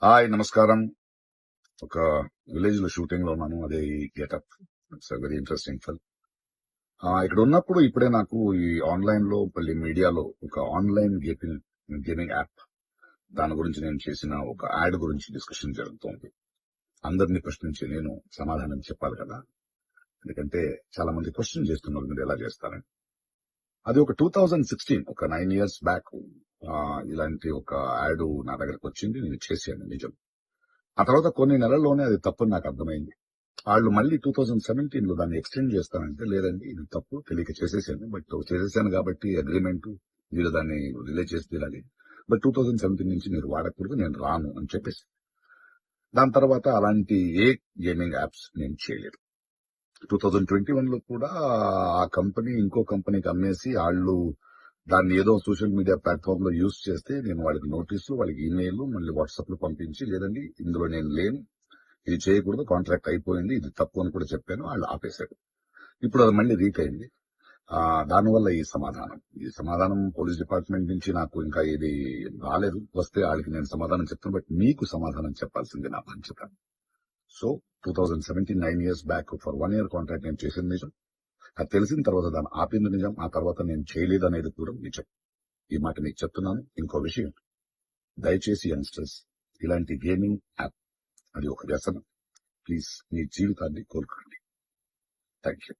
Hi నమస్కారం. ఒక village లో షూటింగ్ లో ఉన్నాను. అదే ఈ getup. It's very interesting film. ఇక్కడ ఉన్నప్పుడు ఇప్పుడే నాకు ఈ ఆన్లైన్ లో మళ్ళీ మీడియాలో ఒక ఆన్లైన్ గేమింగ్ యాప్ దాని గురించి నేను చేసిన ఒక యాడ్ గురించి డిస్కషన్ జరుగుతోంది. అందరినీ ప్రశ్నించి నేను సమాధానం చెప్పాలి కదా, ఎందుకంటే చాలా మంది క్వశ్చన్ చేస్తున్నారు మీరు ఎలా చేస్తారని. అది ఒక 2016 ఒక 9 years బ్యాక్ ఇలాంటి ఒక యాడ్ నా దగ్గరకు వచ్చింది. నేను చేశాను నిజం. ఆ తర్వాత కొన్ని నెలల్లోనే అది తప్పని నాకు అర్థమైంది. వాళ్ళు మళ్ళీ 2017 లో దాన్ని ఎక్స్టెండ్ చేస్తానంటే, లేదండి ఇది తప్పు, తెలియక చేసేసాను. చేసేసాను కాబట్టి అగ్రిమెంట్, మీరు దాన్ని రిలే చేసి తీరాలి. బట్ 2017 నుంచి మీరు వాడకూడదు, నేను రాను అని చెప్పేసి. దాని తర్వాత అలాంటి ఏ గేమింగ్ యాప్స్ నేను చేయలేదు. 2021 లో కూడా ఆ కంపెనీ ఇంకో కంపెనీకి అమ్మేసి వాళ్ళు దాన్ని ఏదో సోషల్ మీడియా ప్లాట్ఫామ్ లో యూజ్ చేస్తే నేను వాళ్ళకి నోటీసులు, వాళ్ళకి ఈమెయిల్, మళ్ళీ వాట్సాప్ లో పంపించి, లేదండి ఇందులో నేను లేను, ఇది చేయకూడదు, కాంట్రాక్ట్ అయిపోయింది, ఇది తప్పు అని కూడా చెప్పాను. వాళ్ళు ఆపేశారు. ఇప్పుడు అది మళ్ళీ రీక్ అయింది. దానివల్ల ఈ సమాధానం పోలీస్ డిపార్ట్మెంట్ నుంచి నాకు ఇంకా ఇది రాలేదు. వస్తే వాళ్ళకి నేను సమాధానం చెప్తాను. బట్ మీకు సమాధానం చెప్పాల్సింది నా బాధ్యత. So 2017 9 years back for 1 year contract నేను చేసింది నిజం. అది తెలిసిన తర్వాత దాన్ని ఆపింది నిజం. ఆ తర్వాత నేను చేయలేదు అనేది కూడా నిజం. ఈ మాట మీకు చెప్తున్నాను. ఇంకో విషయం, దయచేసి యంగ్స్టర్స్, ఇలాంటి గేమింగ్ యాప్ అది ఒక వ్యసనం. ప్లీజ్ మీ జీవితాన్ని కోల్పోండి. Thank you.